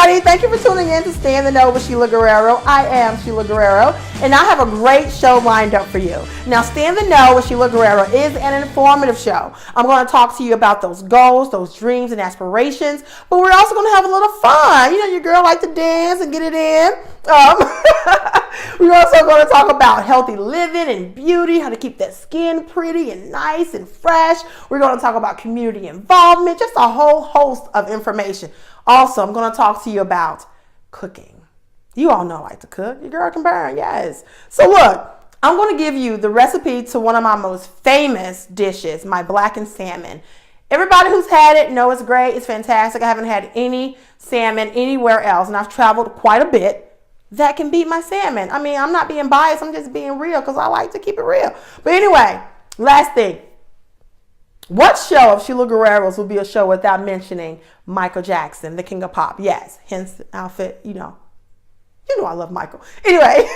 everybody. Thank you for tuning in to Stay in the Know with Sheila Guerrero. I am Sheila Guerrero, and I have a great show lined up for you. Now, Stay in the Know with Sheila Guerrero is an informative show. I'm going to talk to you about those goals, those dreams and aspirations, but we're also going to have a little fun. You know, your girl like to dance and get it in. We're also going to talk about healthy living and beauty, how to keep that skin pretty and nice and fresh. We're going to talk about community involvement, just a whole host of information. Also, I'm going to talk to you about cooking. You all know I like to cook. Your girl can burn, yes. So look, I'm going to give you the recipe to one of my most famous dishes, my blackened salmon. Everybody who's had it know it's great. It's fantastic. I haven't had any salmon anywhere else, and I've traveled quite a bit that can beat my salmon. I mean, I'm not being biased. I'm just being real because I like to keep it real. But anyway, last thing. What show of Sheila Guerrero's will be a show without mentioning Michael Jackson, the king of pop? Yes, hence the outfit, you know I love Michael. Anyway,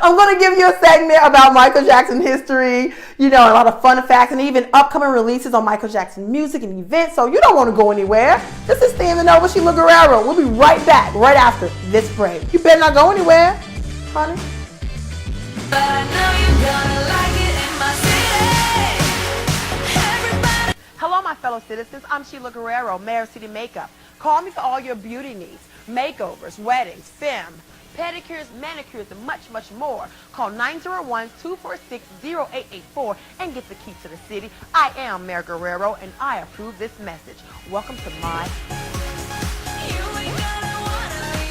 I'm going to give you a segment about Michael Jackson history, a lot of fun facts, and even upcoming releases on Michael Jackson music and events, so you don't want to go anywhere. This is Stay in the Know with Sheila Guerrero. We'll be right back right after this break. You better not go anywhere, honey. But I know you're gonna like it in my city. Everybody. Hello, my fellow citizens. I'm Sheila Guerrero, Mayor of City Makeup. Call me for all your beauty needs, makeovers, weddings, femme, pedicures, manicures, and much, much more. Call 901-246-0884 and get the key to the city. I am Mayor Guerrero, and I approve this message. Welcome to my... You ain't gonna wanna leave.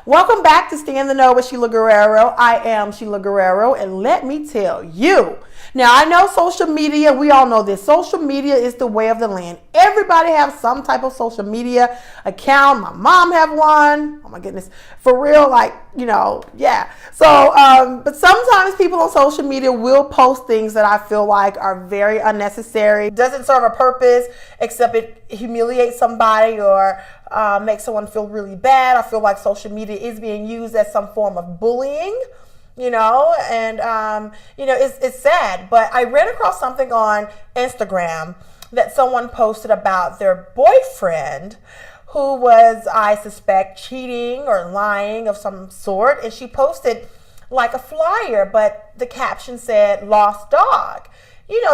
Welcome back to Stay in the Know with Sheila Guerrero. I am Sheila Guerrero, and let me tell you. Now, I know social media, we all know this. Social media is the way of the land. Everybody has some type of social media account. My mom have one. Oh my goodness. For real, yeah. So, but sometimes people on social media will post things that I feel like are very unnecessary. It doesn't serve a purpose except it humiliates somebody or makes someone feel really bad. I feel like social media is being used as some form of bullying. It's sad, but I ran across something on Instagram that someone posted about their boyfriend who was, I suspect, cheating or lying of some sort, and she posted like a flyer, but the caption said lost dog.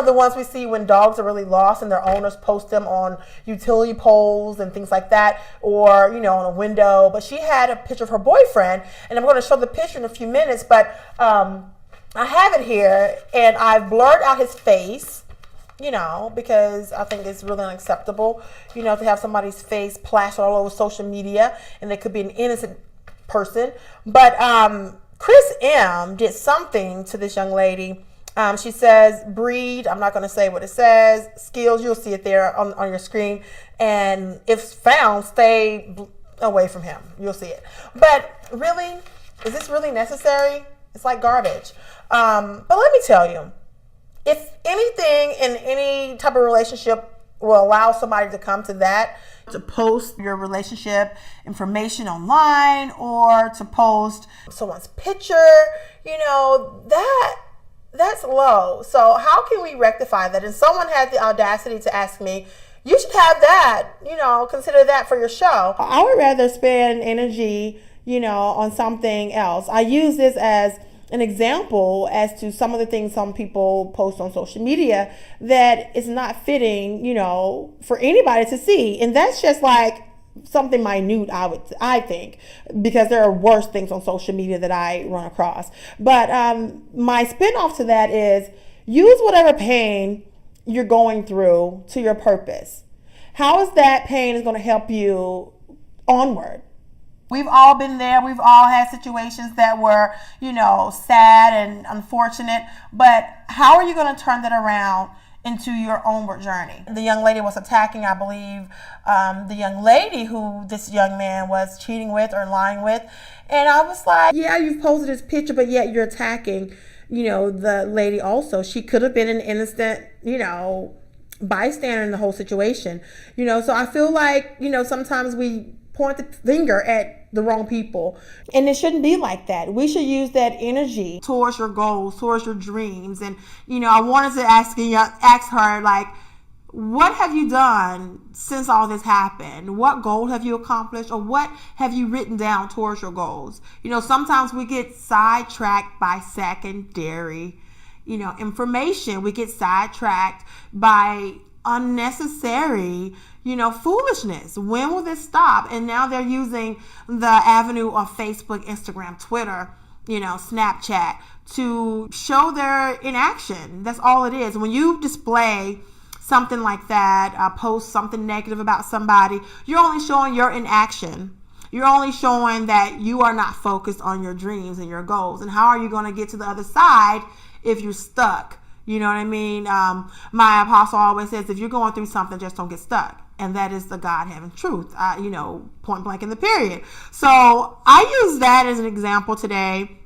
The ones we see when dogs are really lost and their owners post them on utility poles and things like that, or, on a window. But she had a picture of her boyfriend, and I'm going to show the picture in a few minutes, but I have it here, and I've blurred out his face, because I think it's really unacceptable, to have somebody's face plastered all over social media, and they could be an innocent person. But Chris M. did something to this young lady. She says breed, I'm not going to say what it says, skills, you'll see it there on your screen, and if found, stay away from him, you'll see it. But really, is this really necessary? It's like garbage. But let me tell you, if anything in any type of relationship will allow somebody to come to that, to post your relationship information online or to post someone's picture, that's low. So how can we rectify that? And someone had the audacity to ask me, you should have that, consider that for your show. I would rather spend energy, on something else. I use this as an example as to some of the things some people post on social media that is not fitting, for anybody to see. And that's just like something minute, I think, because there are worse things on social media that I run across. But my spin-off to that is use whatever pain you're going through to your purpose. How is that pain is going to help you onward? We've all been there. We've all had situations that were, sad and unfortunate. But how are you going to turn that around into your onward journey. The young lady was attacking, I believe, the young lady who this young man was cheating with or lying with. And I was like, yeah, you've posted this picture, but yet you're attacking, the lady also. She could have been an innocent, bystander in the whole situation. So I feel like, sometimes we point the finger at the wrong people, and it shouldn't be like that. We should use that energy towards your goals, towards your dreams. And I wanted to ask her, like, what have you done since all this happened? What goal have you accomplished, or what have you written down towards your goals? Sometimes we get sidetracked by secondary information. We get sidetracked by unnecessary foolishness. When will this stop? And now they're using the avenue of Facebook, Instagram, Twitter, Snapchat to show their inaction. That's all it is. When you display something like that, post something negative about somebody, you're only showing your inaction. You're only showing that you are not focused on your dreams and your goals. And how are you going to get to the other side if you're stuck? You know what I mean? My apostle always says, if you're going through something, just don't get stuck. And that is the God-having truth, point blank in the period. So I use that as an example today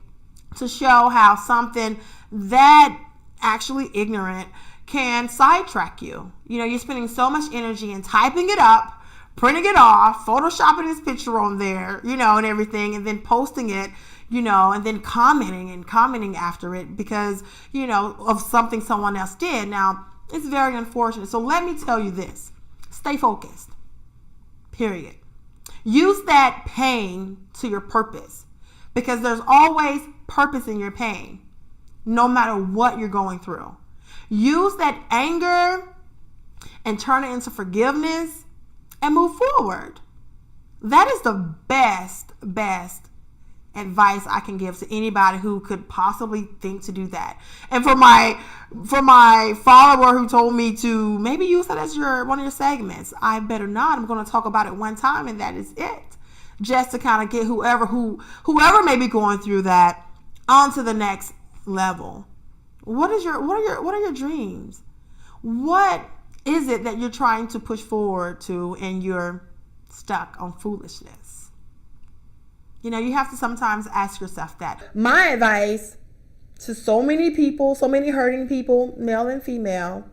to show how something that actually ignorant can sidetrack you. You're spending so much energy in typing it up, printing it off, photoshopping this picture on there, and everything, and then posting it, and then commenting after it because, of something someone else did. Now, it's very unfortunate. So let me tell you this. Stay focused. Period. Use that pain to your purpose, because there's always purpose in your pain, no matter what you're going through. Use that anger and turn it into forgiveness and move forward. That is the best advice I can give to anybody who could possibly think to do that. And for my follower who told me to maybe use that as one of your segments, I better not. I'm going to talk about it one time, and that is it. Just to kind of get whoever may be going through that onto the next level. What are your dreams? What is it that you're trying to push forward to, and you're stuck on foolishness? You have to sometimes ask yourself that. My advice to so many people, so many hurting people, male and female,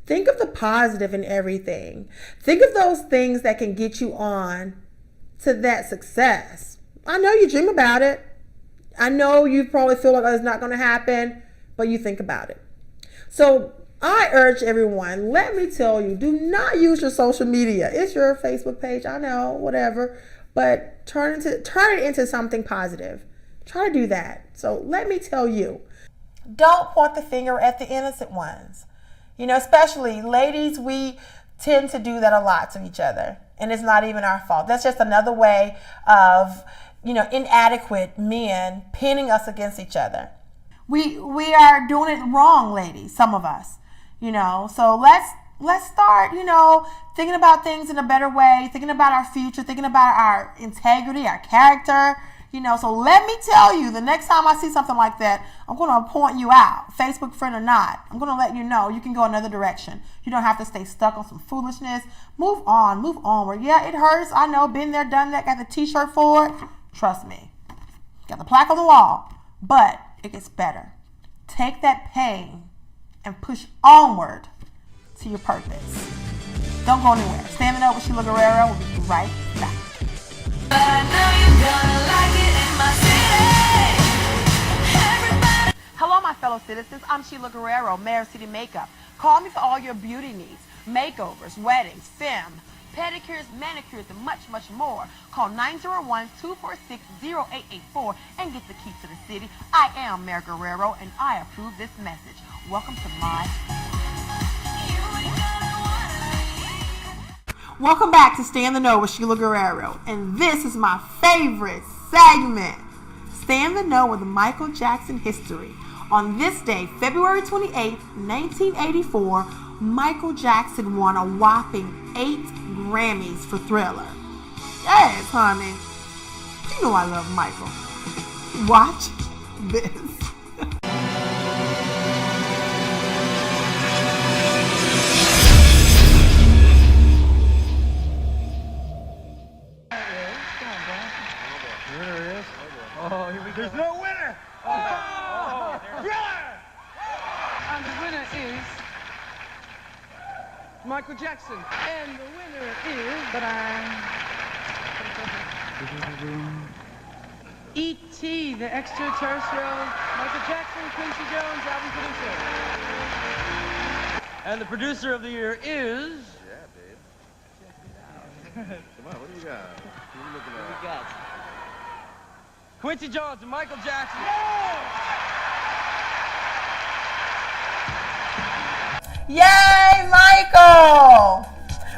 think of the positive in everything. Think of those things that can get you on to that success. I know you dream about it. I know you probably feel like it's not going to happen, but you think about it. So I urge everyone, let me tell you, do not use your social media. It's your Facebook page, I know, whatever, but turn it into something positive. Try to do that. So let me tell you, don't point the finger at the innocent ones. Especially ladies, we tend to do that a lot to each other, and it's not even our fault. That's just another way of, inadequate men pinning us against each other. We are doing it wrong, ladies, some of us, so let's start, thinking about things in a better way, thinking about our future, thinking about our integrity, our character, so let me tell you, the next time I see something like that, I'm going to point you out, Facebook friend or not. I'm going to let you know you can go another direction. You don't have to stay stuck on some foolishness. Move onward. Yeah, it hurts. I know, been there, done that, got the t-shirt for it. Trust me. Got the plaque on the wall, but it gets better. Take that pain and push onward to your purpose. Don't go anywhere. Standing Up with Sheila Guerrero. We'll be right back. I know you're gonna like it in my city. Everybody. Hello, my fellow citizens. I'm Sheila Guerrero, Mayor of City Makeup. Call me for all your beauty needs, makeovers, weddings, femme, pedicures, manicures, and much, much more. Call 901-246-0884 and get the key to the city. I am Mayor Guerrero, and I approve this message. Welcome to my... Welcome back to Stay in the Know with Sheila Guerrero, and this is my favorite segment, Stay in the Know with Michael Jackson history. On this day, February 28, 1984, Michael Jackson won a whopping 8 Grammys for Thriller. Yes, honey. You know I love Michael. Watch this. Michael Jackson. And the winner is... E.T., the extraterrestrial. Michael Jackson, Quincy Jones, album producer. And the producer of the year is... Yeah, babe. Come on, what do we got? What are we looking at? We got Quincy Jones and Michael Jackson. Yay, Michael!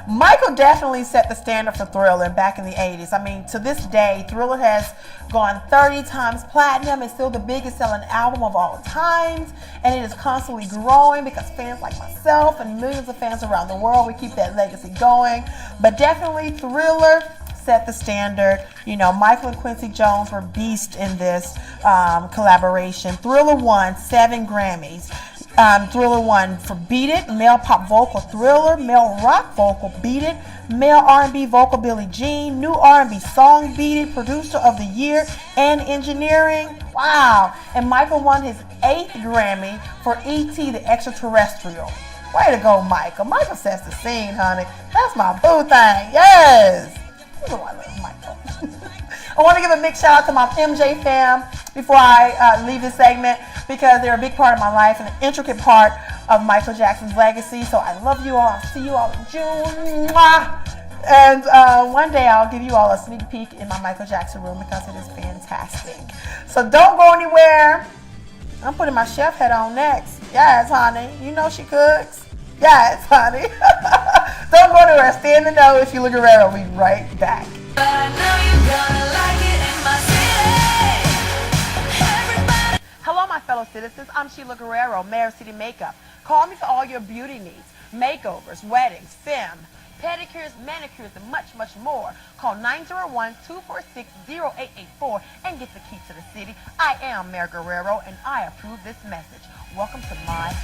Michael definitely set the standard for Thriller back in the 80s. I mean, to this day, Thriller has gone 30 times platinum. It's still the biggest selling album of all times, and it is constantly growing because fans like myself and millions of fans around the world, we keep that legacy going. But definitely Thriller set the standard. You know, Michael and Quincy Jones were beasts in this collaboration. Thriller won 7 Grammys. Thriller won for Beat It, Male Pop Vocal Thriller, Male Rock Vocal Beat It, Male R&B Vocal Billie Jean, New R&B Song Beat It, Producer of the Year, and Engineering. Wow. And Michael won his 8th Grammy for E.T. the Extraterrestrial. Way to go, Michael. Michael sets the scene, honey. That's my boo thing. Yes. You know I love Michael. I want to give a big shout out to my MJ fam before I leave this segment, because they're a big part of my life and an intricate part of Michael Jackson's legacy. So I love you all. I'll see you all in June. Mwah! And one day I'll give you all a sneak peek in my Michael Jackson room because it is fantastic. So don't go anywhere. I'm putting my chef hat on next. Yes, honey. You know she cooks. Yes, honey. Don't go anywhere. Stay in the know with Sheila Guerrero. We'll be right back. But I know you're gonna like it in my city. Everybody. Hello, my fellow citizens. I'm Sheila Guerrero, Mayor of City Makeup. Call me for all your beauty needs, makeovers, weddings, femme, pedicures, manicures, and much, much more. Call 901-246-0884 and get the key to the city. I am Mayor Guerrero, and I approve this message. Welcome to my...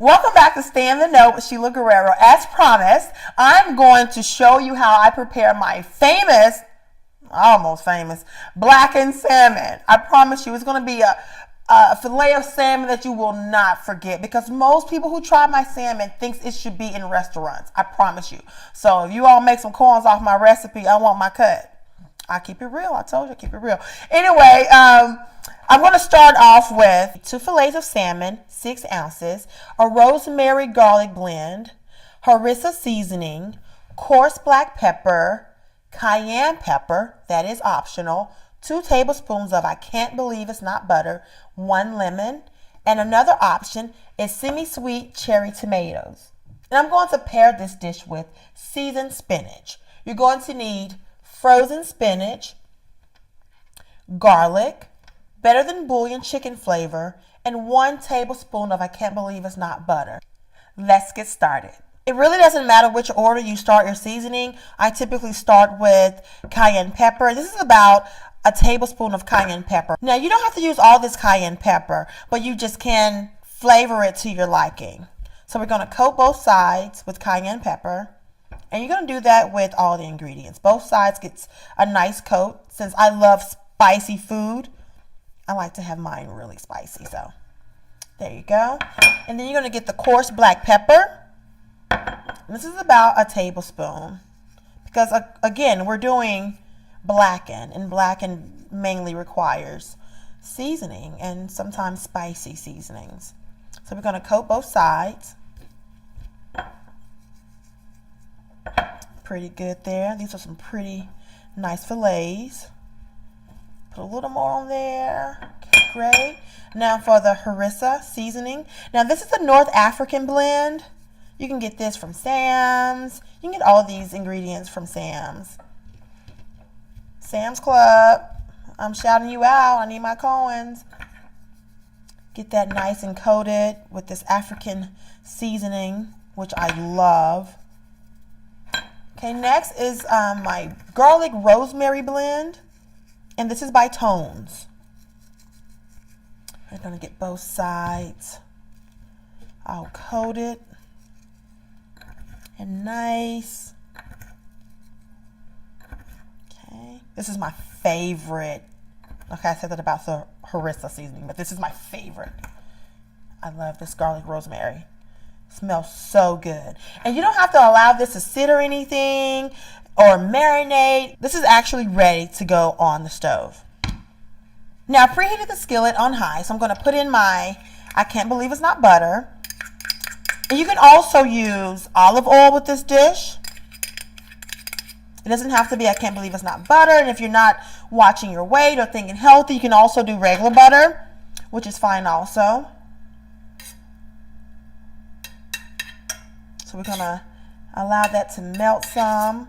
Welcome back to Stay in the Know with Sheila Guerrero. As promised, I'm going to show you how I prepare my famous, almost famous, blackened salmon. I promise you it's going to be a fillet of salmon that you will not forget, because most people who try my salmon thinks it should be in restaurants. I promise you. So if you all make some coins off my recipe, I want my cut. I keep it real. I told you I keep it real. Anyway, I'm going to start off with 2 fillets of salmon, 6 ounces, a rosemary garlic blend, harissa seasoning, coarse black pepper, cayenne pepper, that is optional, 2 tablespoons of I can't believe it's not butter, 1 lemon, and another option is semi-sweet cherry tomatoes. And I'm going to pair this dish with seasoned spinach. You're going to need frozen spinach, garlic, better than bouillon chicken flavor, and 1 tablespoon of I can't believe it's not butter. Let's get started. It really doesn't matter which order you start your seasoning. I typically start with cayenne pepper. This is about a tablespoon of cayenne pepper. Now, you don't have to use all this cayenne pepper, but you just can flavor it to your liking. So we're going to coat both sides with cayenne pepper. And you're going to do that with all the ingredients. Both sides gets a nice coat. Since I love spicy food, I like to have mine really spicy. So there you go. And then you're going to get the coarse black pepper. This is about a tablespoon. Because, again, we're doing blackened. And blackened mainly requires seasoning and sometimes spicy seasonings. So we're going to coat both sides. Pretty good there. These are some pretty nice fillets. Put a little more on there. Okay, great. Now for the harissa seasoning. Now this is a North African blend. You can get this from Sam's. You can get all of these ingredients from Sam's. Sam's Club. I'm shouting you out. I need my coins. Get that nice and coated with this African seasoning, which I love. Okay, next is my garlic rosemary blend. And this is by Tones. We're going to get both sides. I'll coat it. And nice. Okay. This is my favorite. Okay, I said that about the harissa seasoning, but this is my favorite. I love this garlic rosemary. Smells so good. And you don't have to allow this to sit or anything or marinate. This is actually ready to go on the stove. Now I preheated the skillet on high, so I'm going to put in my, I can't believe it's not butter. And you can also use olive oil with this dish. It doesn't have to be, I can't believe it's not butter. And if you're not watching your weight or thinking healthy, you can also do regular butter, which is fine also. So we're going to allow that to melt some.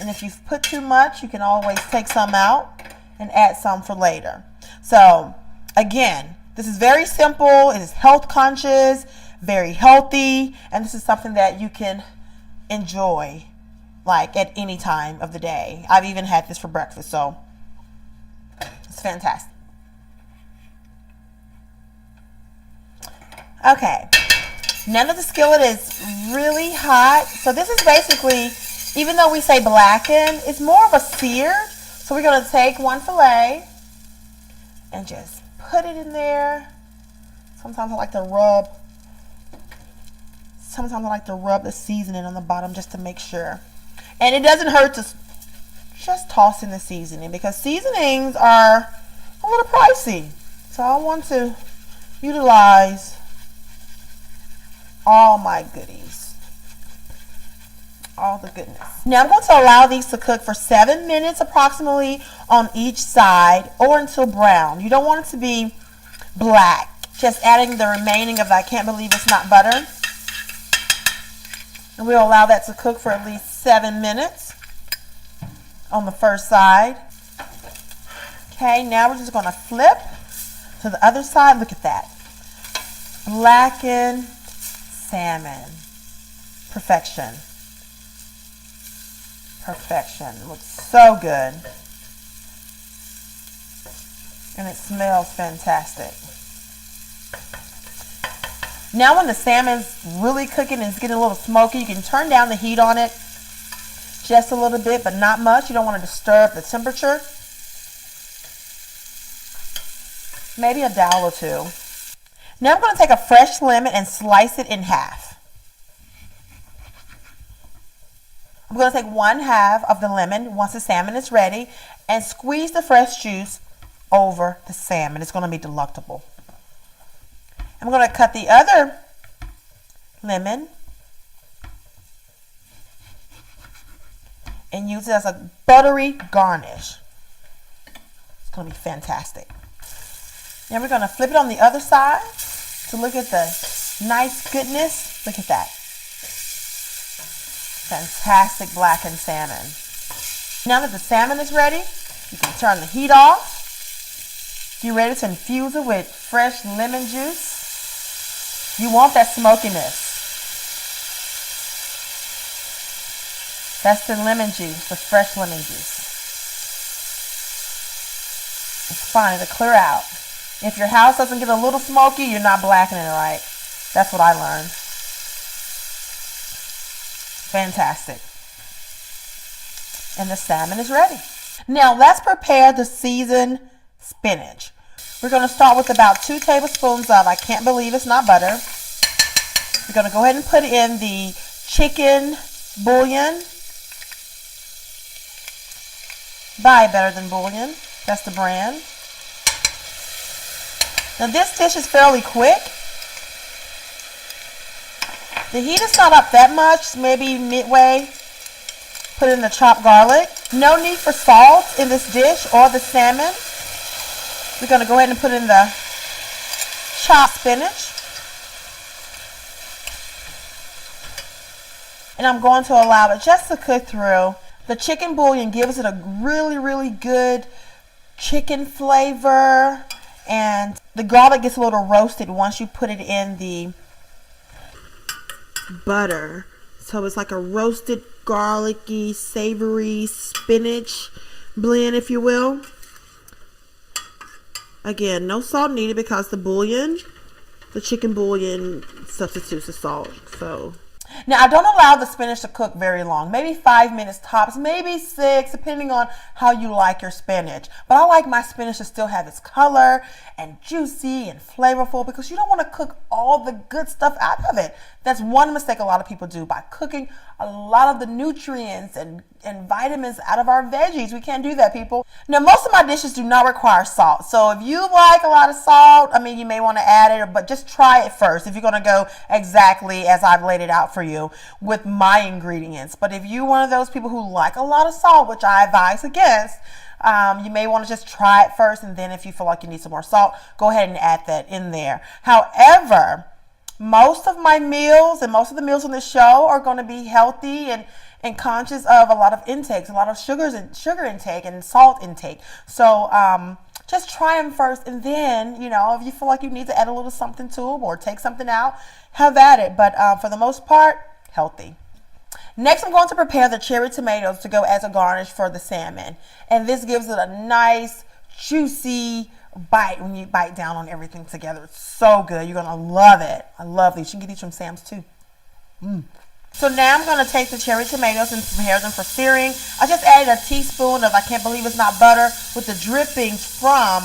And if you've put too much, you can always take some out and add some for later. So again, this is very simple. It is health conscious, very healthy, and this is something that you can enjoy like at any time of the day. I've even had this for breakfast, so it's fantastic. Okay, now that the skillet is really hot, so this is basically, even though we say blackened, it's more of a seared. So we're going to take one fillet and just put it in there. Sometimes I like to rub the seasoning on the bottom just to make sure. And it doesn't hurt to just toss in the seasoning because seasonings are a little pricey. So I want to utilize all my goodies. All the goodness. Now I'm going to allow these to cook for 7 minutes approximately on each side or until brown. You don't want it to be black. Just adding the remaining of the I can't believe it's not butter. And we'll allow that to cook for at least 7 minutes on the first side. Okay, now we're just going to flip to the other side. Look at that. Blackened salmon. Perfection. Perfection. It looks so good. And it smells fantastic. Now when the salmon's really cooking and it's getting a little smoky, you can turn down the heat on it just a little bit, but not much. You don't want to disturb the temperature. Maybe a dowel or two. Now I'm going to take a fresh lemon and slice it in half. I'm going to take 1/2 of the lemon once the salmon is ready and squeeze the fresh juice over the salmon. It's going to be delectable. I'm going to cut the other lemon and use it as a buttery garnish. It's going to be fantastic. Now we're going to flip it on the other side to look at the nice goodness. Look at that. Fantastic blackened salmon. Now that the salmon is ready, you can turn the heat off. Get ready to infuse it with fresh lemon juice. You want that smokiness. That's the lemon juice, the fresh lemon juice. It's fine, it'll clear out. If your house doesn't get a little smoky, you're not blackening it right. That's what I learned. Fantastic. And the salmon is ready. Now let's prepare the seasoned spinach. We're going to start with about 2 tablespoons of I can't believe it's not butter. We're going to go ahead and put in the chicken bouillon. Buy Better Than Bouillon. That's the brand. Now this dish is fairly quick. The heat is not up that much, maybe midway. Put in the chopped garlic. No need for salt in this dish or the salmon. We're going to go ahead and put in the chopped spinach. And I'm going to allow it just to cook through. The chicken bouillon gives it a really, really good chicken flavor. And the garlic gets a little roasted once you put it in the butter. So it's like a roasted, garlicky, savory spinach blend, if you will. Again, no salt needed because the chicken bouillon substitutes the salt. So now I don't allow the spinach to cook very long, maybe 5 minutes tops, maybe 6, depending on how you like your spinach. But I like my spinach to still have its color and juicy and flavorful, because you don't want to cook all the good stuff out of it. That's one mistake a lot of people do by cooking a lot of the nutrients and vitamins out of our veggies. We can't do that, people. Now, most of my dishes do not require salt. So if you like a lot of salt, I mean, you may want to add it, but just try it first if you're going to go exactly as I've laid it out for you with my ingredients. But if you're one of those people who like a lot of salt, which I advise against, you may want to just try it first, and then if you feel like you need some more salt, go ahead and add that in there. However, most of my meals and most of the meals on this show are going to be healthy and conscious of a lot of intakes, a lot of sugar intake and salt intake. So just try them first, and then, you know, if you feel like you need to add a little something to them or take something out, have at it. But for the most part, healthy. Next, I'm going to prepare the cherry tomatoes to go as a garnish for the salmon. And this gives it a nice, juicy bite when you bite down on everything together. It's so good. You're going to love it. I love these. You can get these from Sam's too. So now I'm going to take the cherry tomatoes and prepare them for searing. I just added a teaspoon of, I can't believe it's not butter, with the drippings from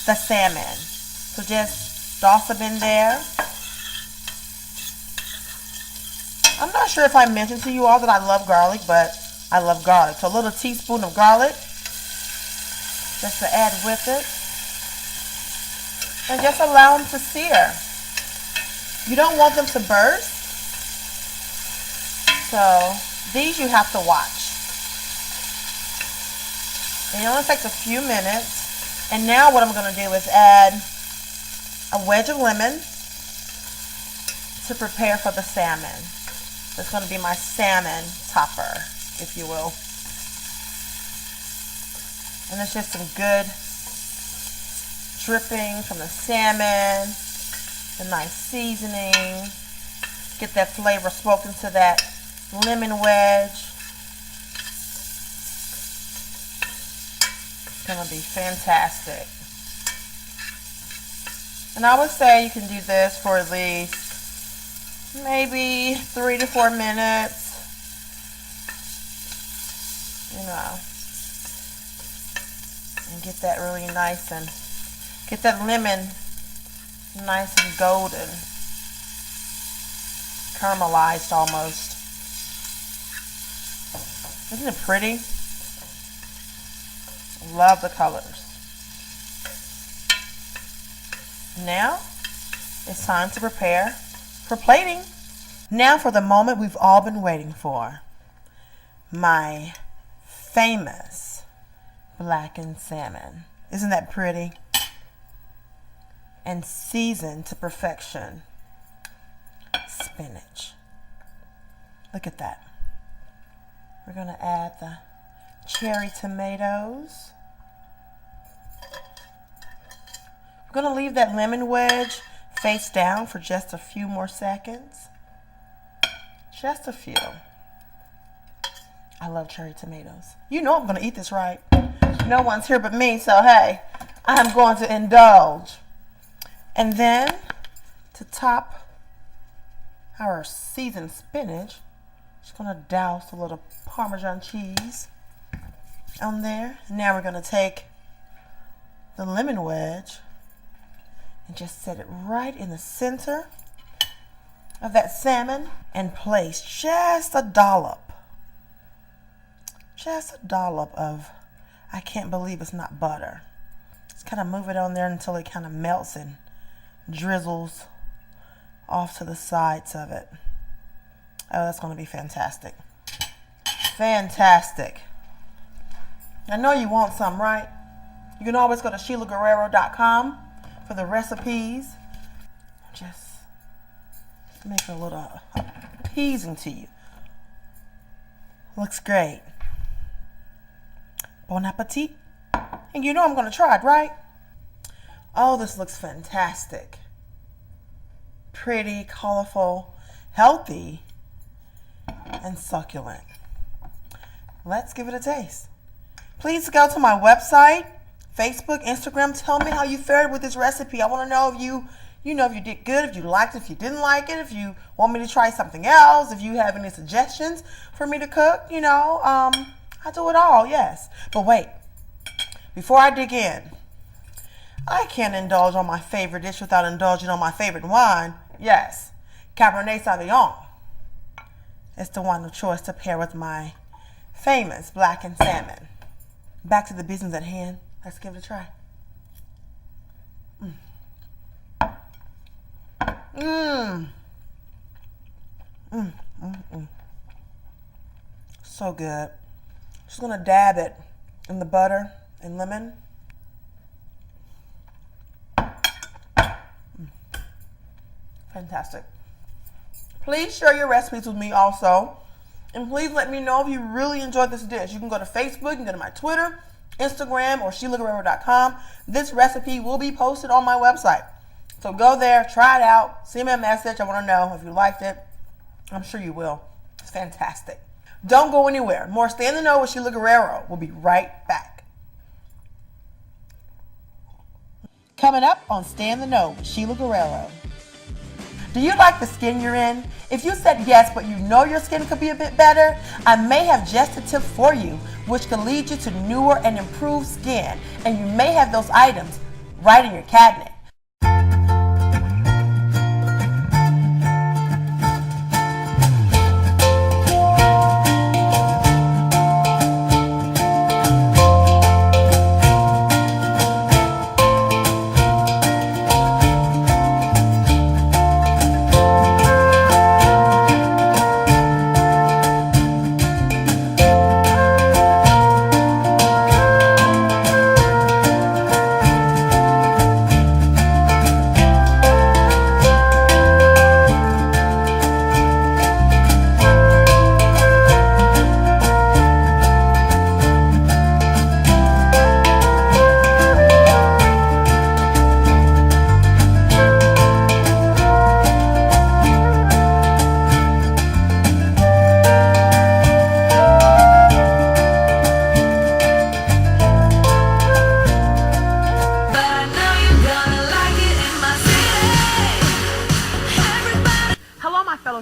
the salmon. So just toss them in there. I'm not sure if I mentioned to you all that I love garlic, but I love garlic. So a little teaspoon of garlic just to add with it. And just allow them to sear. You don't want them to burst. So these you have to watch. And it only takes a few minutes. And now what I'm going to do is add a wedge of lemon to prepare for the salmon. That's going to be my salmon topper, if you will. And there's just some good dripping from the salmon, the nice seasoning. Get that flavor smoked into that lemon wedge. It's going to be fantastic. And I would say you can do this for at least maybe 3 to 4 minutes, you know, and get that really nice and get that lemon nice and golden, caramelized almost. Isn't it pretty? Love the colors. Now it's time to prepare for plating. Now for the moment we've all been waiting for. My famous blackened salmon. Isn't that pretty? And seasoned to perfection. Spinach. Look at that. We're going to add the cherry tomatoes. We're going to leave that lemon wedge face down for just a few more seconds. Just a few. I love cherry tomatoes. You know I'm going to eat this, right? No one's here but me, so hey, I'm going to indulge. And then, to top our seasoned spinach, just going to douse a little Parmesan cheese on there. Now we're going to take the lemon wedge and just set it right in the center of that salmon and place just a dollop of, I can't believe it's not butter. Just kind of move it on there until it kind of melts and drizzles off to the sides of it. Oh, that's going to be fantastic. Fantastic. I know you want some, right? You can always go to SheilaGuerrero.com for the recipes. Just make it a little appeasing to you. Looks great. Bon appetit. And you know I'm going to try it, right? Oh, this looks fantastic. Pretty, colorful, healthy, and succulent. Let's give it a taste. Please go to my website, Facebook, Instagram. Tell me how you fared with this recipe. I want to know if you if you did good, if you liked it, if you didn't like it, if you want me to try something else, if you have any suggestions for me to cook, I do it all, yes. But wait, before I dig in, I can't indulge on my favorite dish without indulging on my favorite wine. Yes, Cabernet Sauvignon. It's the wine of choice to pair with my famous blackened salmon. Back to the business at hand. Let's give it a try. So good. Just gonna dab it in the butter and lemon. Fantastic. Please share your recipes with me also. And please let me know if you really enjoyed this dish. You can go to Facebook, you can go to my Twitter, Instagram, or SheilaGuerrero.com. This recipe will be posted on my website. So go there, try it out, send me a message. I want to know if you liked it. I'm sure you will. It's fantastic. Don't go anywhere. More Stay in the Know with Sheila Guerrero. We'll be right back. Coming up on Stay in the Know with Sheila Guerrero. Do you like the skin you're in? If you said yes, but you know your skin could be a bit better, I may have just a tip for you, which could lead you to newer and improved skin. And you may have those items right in your cabinet.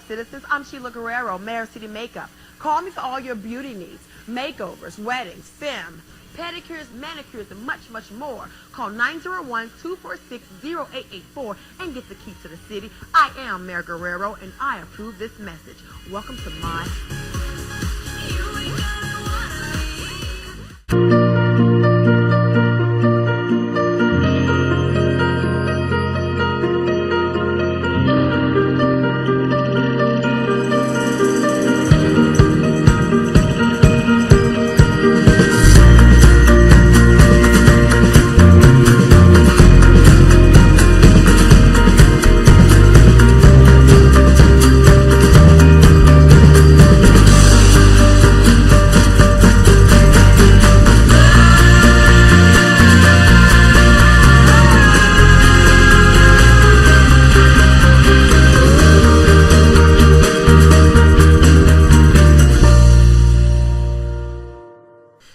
Citizens, I'm Sheila Guerrero, Mayor of City Makeup. Call me for all your beauty needs, makeovers, weddings, femme, pedicures, manicures, and much, much more. Call 901-246-0884 and get the key to the city. I am Mayor Guerrero, and I approve this message. Welcome to my...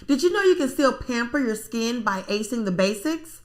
Did you know you can still pamper your skin by acing the basics?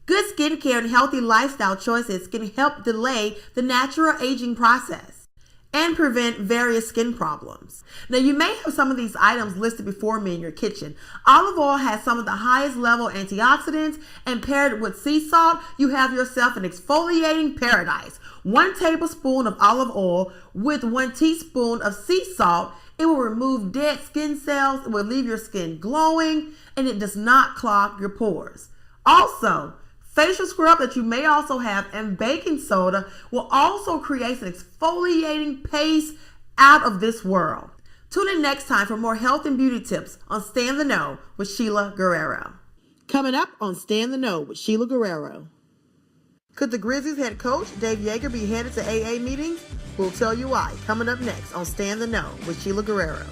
Good skincare and healthy lifestyle choices can help delay the natural aging process and prevent various skin problems. Now, you may have some of these items listed before me in your kitchen. Olive oil has some of the highest level antioxidants, and paired with sea salt, you have yourself an exfoliating paradise. 1 tablespoon of olive oil with 1 teaspoon of sea salt. It will remove dead skin cells, it will leave your skin glowing, and it does not clog your pores. Also, facial scrub that you may also have and baking soda will also create an exfoliating paste out of this world. Tune in next time for more health and beauty tips on Stay in the Know with Sheila Guerrero. Coming up on Stay in the Know with Sheila Guerrero. Could the Grizzlies head coach, Dave Yeager, be headed to AA meetings? We'll tell you why. Coming up next on Stay in the Know with Sheila Guerrero.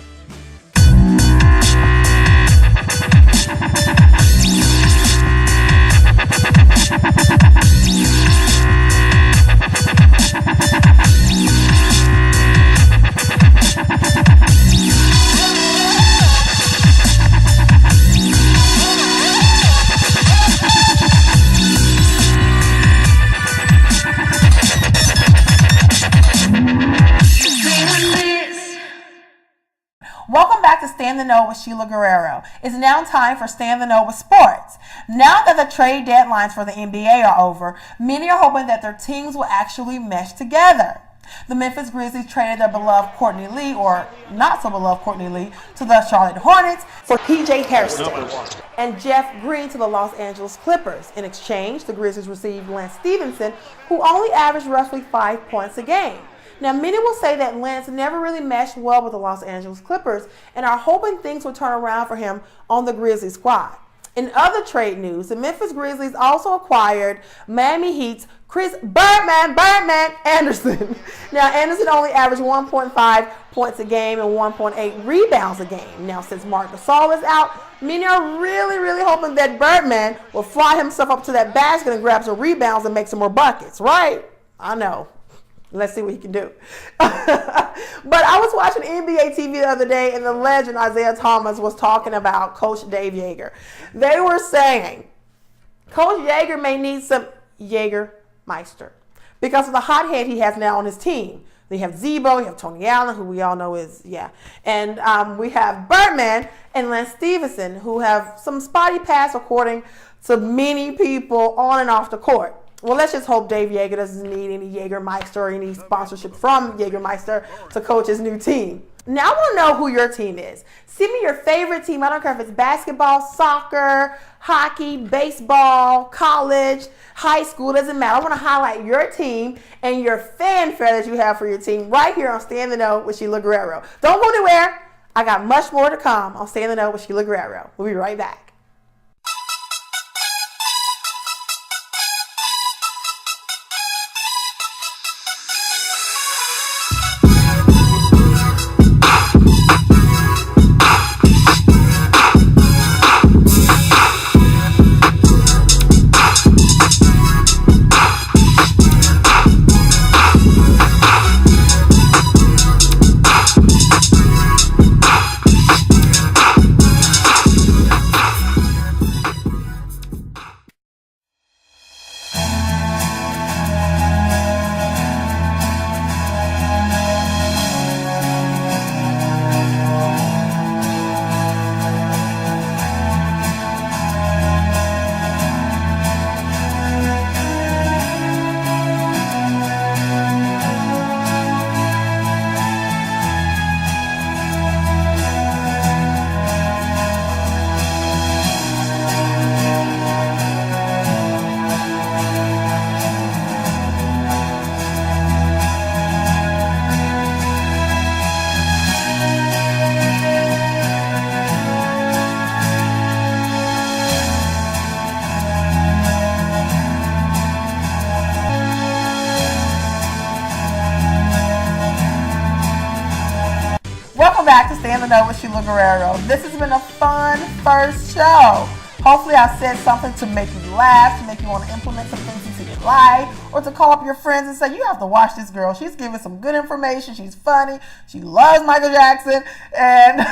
Welcome back to Stay in the Know with Sheila Guerrero. It's now time for Stay in the Know with sports. Now that the trade deadlines for the NBA are over, many are hoping that their teams will actually mesh together. The Memphis Grizzlies traded their beloved Courtney Lee, or not so beloved Courtney Lee, to the Charlotte Hornets for PJ Hairston and Jeff Green to the Los Angeles Clippers. In exchange, the Grizzlies received Lance Stevenson, who only averaged roughly 5 points a game. Now, many will say that Lance never really meshed well with the Los Angeles Clippers and are hoping things will turn around for him on the Grizzlies squad. In other trade news, the Memphis Grizzlies also acquired Miami Heat's Chris Birdman Anderson. Now, Anderson only averaged 1.5 points a game and 1.8 rebounds a game. Now, since Marc Gasol is out, many are really hoping that Birdman will fly himself up to that basket and grab some rebounds and make some more buckets, right? I know. Let's see what he can do. But I was watching NBA TV the other day, and the legend Isaiah Thomas was talking about Coach Dave Yeager. They were saying Coach Yeager may need some Jägermeister because of the hothead he has now on his team. They have Zebo, we have Tony Allen, who we all know is, and we have Birdman and Lance Stevenson, who have some spotty pass according to many people on and off the court. Well, let's just hope Dave Yeager doesn't need any Jägermeister or any sponsorship from Jägermeister to coach his new team. Now, I want to know who your team is. Send me your favorite team. I don't care if it's basketball, soccer, hockey, baseball, college, high school, doesn't matter. I want to highlight your team and your fanfare that you have for your team right here on Stay in the Know with Sheila Guerrero. Don't go anywhere. I got much more to come on Stay in the Know with Sheila Guerrero. We'll be right back. Welcome back to Stay in the Know with Sheila Guerrero. This has been a fun first show. Hopefully I said something to make you laugh, to make you want to implement some things into your life, or to call up your friends and say, you have to watch this girl. She's giving some good information. She's funny. She loves Michael Jackson, and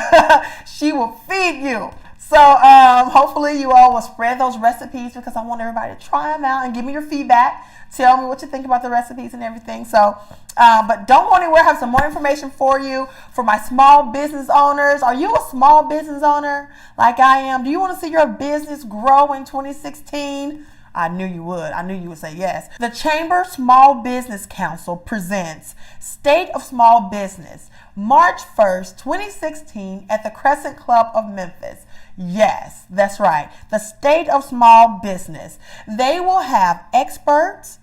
she will feed you. So hopefully you all will spread those recipes because I want everybody to try them out and give me your feedback. Tell me what you think about the recipes and everything. So, but don't go anywhere. I have some more information for you for my small business owners. Are you a small business owner like I am? Do you want to see your business grow in 2016? I knew you would. I knew you would say yes. The Chamber Small Business Council presents State of Small Business, March 1st, 2016 at the Crescent Club of Memphis. Yes, that's right. The State of Small Business. They will have experts,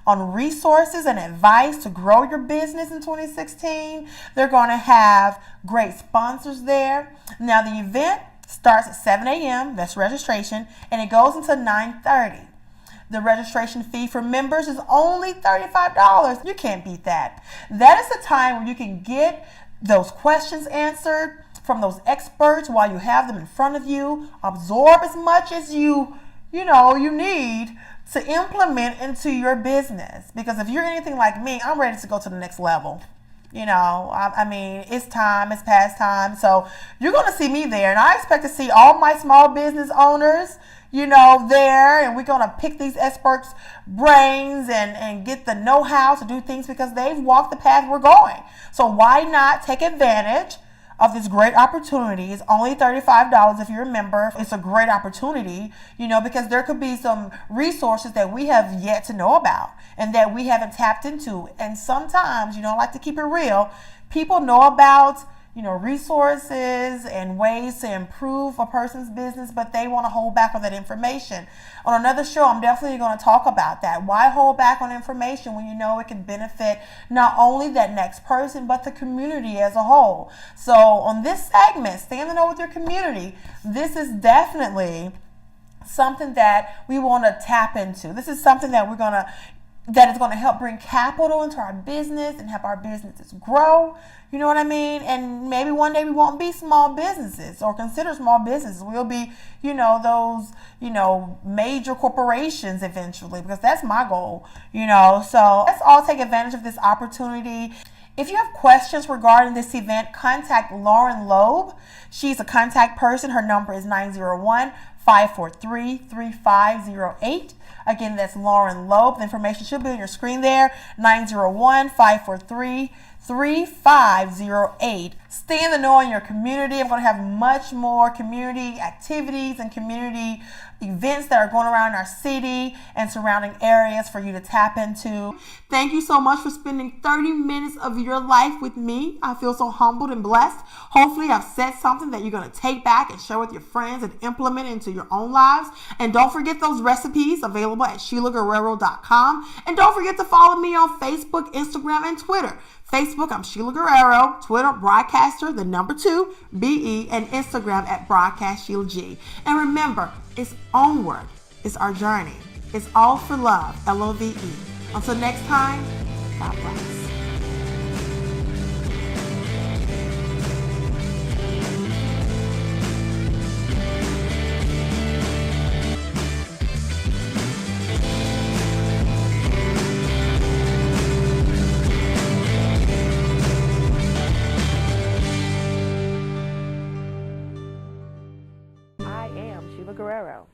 on resources and advice to grow your business in 2016. They're going to have great sponsors there. Now, the event starts at 7 a.m. That's registration, and it goes until 9:30. The registration fee for members is only $35. You can't beat that. That is the time where you can get those questions answered from those experts while you have them in front of you. Absorb as much as you need to implement into your business. Because if you're anything like me, I'm ready to go to the next level. I mean, it's time, it's past time. So you're going to see me there. And I expect to see all my small business owners, there. And we're going to pick these experts' brains and get the know-how to do things because they've walked the path we're going. So why not take advantage of this great opportunity? It's only $35 if you're a member. It's a great opportunity, because there could be some resources that we have yet to know about and that we haven't tapped into. And sometimes, I like to keep it real, people know about, resources and ways to improve a person's business, but they want to hold back on that information. On another show, I'm definitely going to talk about that. Why hold back on information when you know it can benefit not only that next person, but the community as a whole? So on this segment, Stay in the Know with your community, this is definitely something that we want to tap into. This is something that is going to help bring capital into our business and help our businesses grow. You know what I mean? And maybe one day we won't be small businesses or consider small businesses. We'll be, those, major corporations eventually, because that's my goal, So let's all take advantage of this opportunity. If you have questions regarding this event, contact Lauren Loeb. She's a contact person. Her number is 901-543-3508. Again, that's Lauren Loeb. The information should be on your screen there, 901-543-3508. Stay in the know in your community. I'm going to have much more community activities and community events that are going around our city and surrounding areas for you to tap into. Thank you so much for spending 30 minutes of your life with me. I feel so humbled and blessed. Hopefully I've said something that you're going to take back and share with your friends and implement into your own lives. And don't forget those recipes available at SheilaGuerrero.com. And don't forget to follow me on Facebook, Instagram, and Twitter. Facebook, I'm Sheila Guerrero. Twitter, Broadcaster, 2, BE, and Instagram at Broadcast Sheila G. And remember, it's onward. It's our journey. It's all for love, LOVE. Until next time, God bless. I am Sheila Guerrero.